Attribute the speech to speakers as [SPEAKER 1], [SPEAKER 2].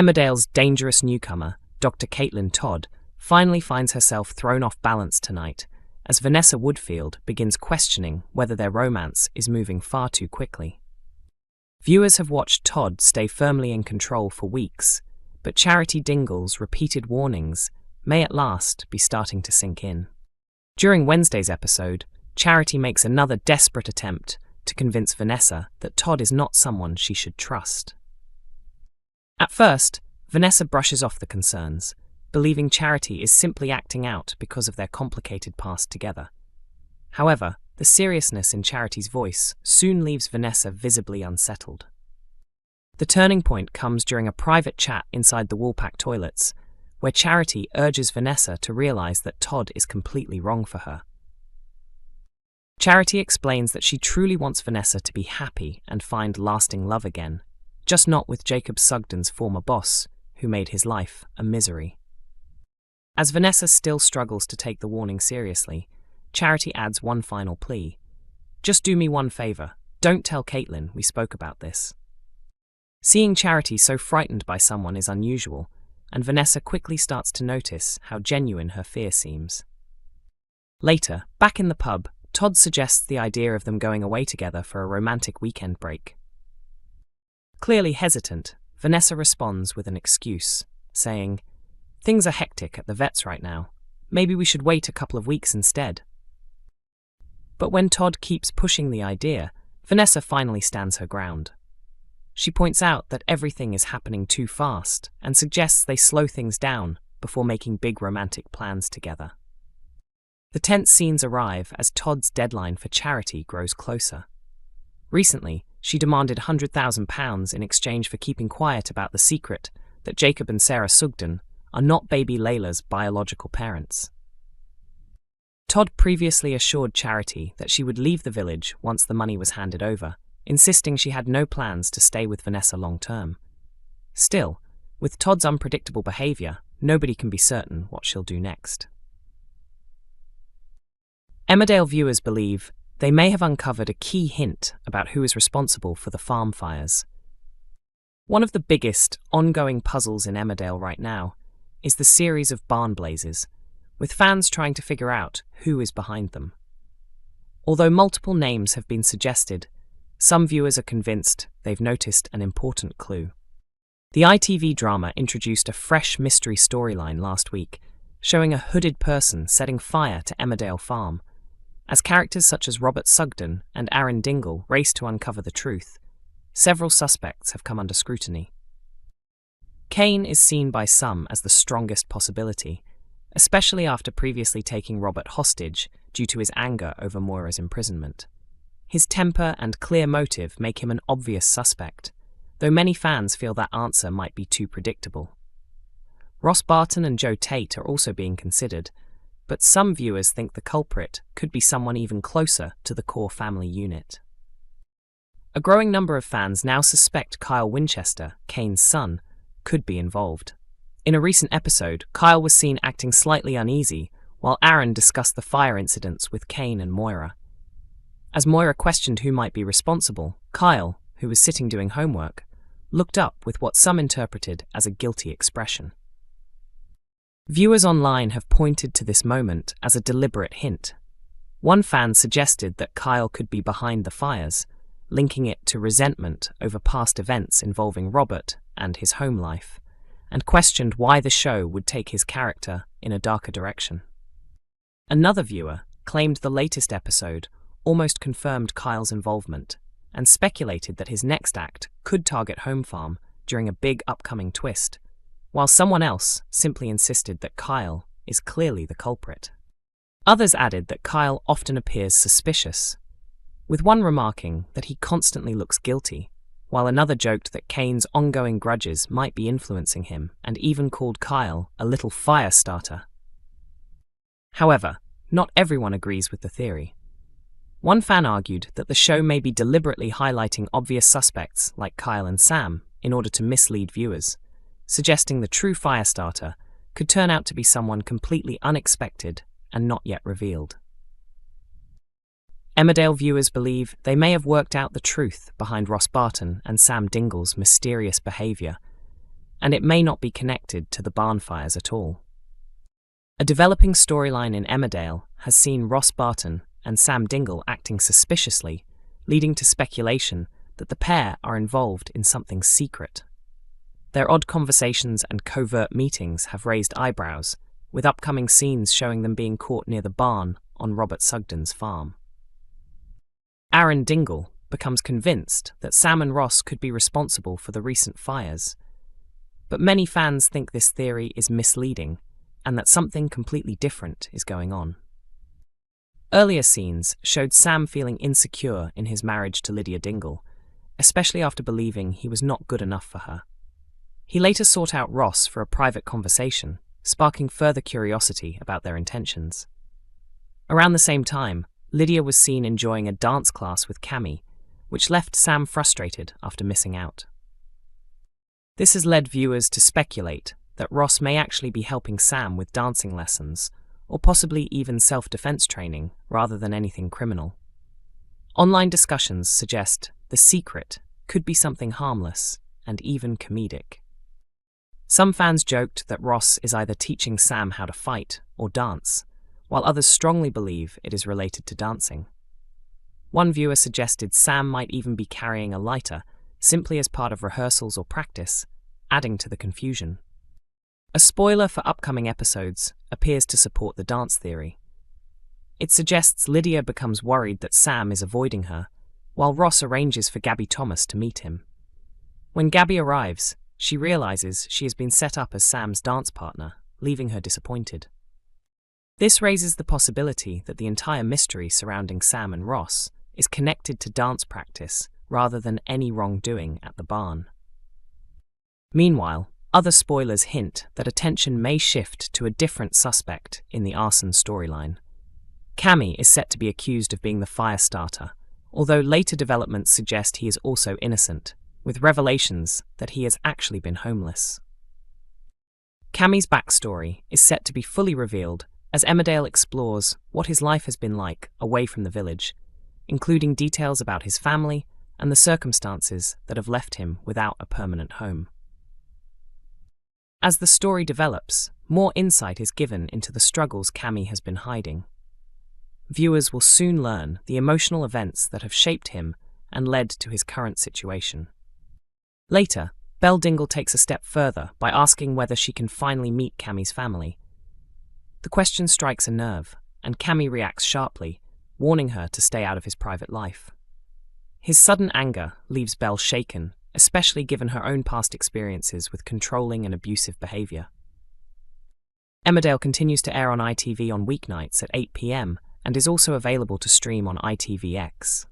[SPEAKER 1] Emmerdale's dangerous newcomer, Dr. Caitlin Todd, finally finds herself thrown off balance tonight as Vanessa Woodfield begins questioning whether their romance is moving far too quickly. Viewers have watched Todd stay firmly in control for weeks, but Charity Dingle's repeated warnings may at last be starting to sink in. During Wednesday's episode, Charity makes another desperate attempt to convince Vanessa that Todd is not someone she should trust. At first, Vanessa brushes off the concerns, believing Charity is simply acting out because of their complicated past together. However, the seriousness in Charity's voice soon leaves Vanessa visibly unsettled. The turning point comes during a private chat inside the Woolpack toilets, where Charity urges Vanessa to realize that Todd is completely wrong for her. Charity explains that she truly wants Vanessa to be happy and find lasting love again, just not with Jacob Sugden's former boss, who made his life a misery. As Vanessa still struggles to take the warning seriously, Charity adds one final plea. Just do me one favor, don't tell Caitlin we spoke about this. Seeing Charity so frightened by someone is unusual, and Vanessa quickly starts to notice how genuine her fear seems. Later, back in the pub, Todd suggests the idea of them going away together for a romantic weekend break. Clearly hesitant, Vanessa responds with an excuse, saying, "Things are hectic at the vet's right now. Maybe we should wait a couple of weeks instead." But when Todd keeps pushing the idea, Vanessa finally stands her ground. She points out that everything is happening too fast and suggests they slow things down before making big romantic plans together. The tense scenes arrive as Todd's deadline for Charity grows closer. Recently, she demanded £100,000 in exchange for keeping quiet about the secret that Jacob and Sarah Sugden are not baby Layla's biological parents. Todd previously assured Charity that she would leave the village once the money was handed over, insisting she had no plans to stay with Vanessa long term. Still, with Todd's unpredictable behavior, nobody can be certain what she'll do next. Emmerdale viewers believe they may have uncovered a key hint about who is responsible for the farm fires. One of the biggest, ongoing puzzles in Emmerdale right now is the series of barn blazes, with fans trying to figure out who is behind them. Although multiple names have been suggested, some viewers are convinced they've noticed an important clue. The ITV drama introduced a fresh mystery storyline last week, showing a hooded person setting fire to Emmerdale Farm. As characters such as Robert Sugden and Charity Dingle race to uncover the truth, several suspects have come under scrutiny. Kane is seen by some as the strongest possibility, especially after previously taking Robert hostage due to his anger over Moira's imprisonment. His temper and clear motive make him an obvious suspect, though many fans feel that answer might be too predictable. Ross Barton and Joe Tate are also being considered, but some viewers think the culprit could be someone even closer to the core family unit. A growing number of fans now suspect Kyle Winchester, Kane's son, could be involved. In a recent episode, Kyle was seen acting slightly uneasy while Aaron discussed the fire incidents with Kane and Moira. As Moira questioned who might be responsible, Kyle, who was sitting doing homework, looked up with what some interpreted as a guilty expression. Viewers online have pointed to this moment as a deliberate hint. One fan suggested that Kyle could be behind the fires, linking it to resentment over past events involving Robert and his home life, and questioned why the show would take his character in a darker direction. Another viewer claimed the latest episode almost confirmed Kyle's involvement and speculated that his next act could target Home Farm during a big upcoming twist, while someone else simply insisted that Kyle is clearly the culprit. Others added that Kyle often appears suspicious, with one remarking that he constantly looks guilty, while another joked that Kane's ongoing grudges might be influencing him and even called Kyle a little fire starter. However, not everyone agrees with the theory. One fan argued that the show may be deliberately highlighting obvious suspects like Kyle and Sam in order to mislead viewers, suggesting the true fire starter could turn out to be someone completely unexpected and not yet revealed. Emmerdale viewers believe they may have worked out the truth behind Ross Barton and Sam Dingle's mysterious behaviour, and it may not be connected to the barn fires at all. A developing storyline in Emmerdale has seen Ross Barton and Sam Dingle acting suspiciously, leading to speculation that the pair are involved in something secret. Their odd conversations and covert meetings have raised eyebrows, with upcoming scenes showing them being caught near the barn on Robert Sugden's farm. Aaron Dingle becomes convinced that Sam and Ross could be responsible for the recent fires, but many fans think this theory is misleading and that something completely different is going on. Earlier scenes showed Sam feeling insecure in his marriage to Lydia Dingle, especially after believing he was not good enough for her. He later sought out Ross for a private conversation, sparking further curiosity about their intentions. Around the same time, Lydia was seen enjoying a dance class with Kammy, which left Sam frustrated after missing out. This has led viewers to speculate that Ross may actually be helping Sam with dancing lessons, or possibly even self-defense training rather than anything criminal. Online discussions suggest the secret could be something harmless and even comedic. Some fans joked that Ross is either teaching Sam how to fight or dance, while others strongly believe it is related to dancing. One viewer suggested Sam might even be carrying a lighter, simply as part of rehearsals or practice, adding to the confusion. A spoiler for upcoming episodes appears to support the dance theory. It suggests Lydia becomes worried that Sam is avoiding her, while Ross arranges for Gabby Thomas to meet him. When Gabby arrives, she realizes she has been set up as Sam's dance partner, leaving her disappointed. This raises the possibility that the entire mystery surrounding Sam and Ross is connected to dance practice rather than any wrongdoing at the barn. Meanwhile, other spoilers hint that attention may shift to a different suspect in the arson storyline. Kammy is set to be accused of being the fire starter, although later developments suggest he is also innocent, with revelations that he has actually been homeless. Kammy's backstory is set to be fully revealed as Emmerdale explores what his life has been like away from the village, including details about his family and the circumstances that have left him without a permanent home. As the story develops, more insight is given into the struggles Kammy has been hiding. Viewers will soon learn the emotional events that have shaped him and led to his current situation. Later, Belle Dingle takes a step further by asking whether she can finally meet Kammy's family. The question strikes a nerve, and Kammy reacts sharply, warning her to stay out of his private life. His sudden anger leaves Belle shaken, especially given her own past experiences with controlling and abusive behaviour. Emmerdale continues to air on ITV on weeknights at 8 p.m. and is also available to stream on ITVX.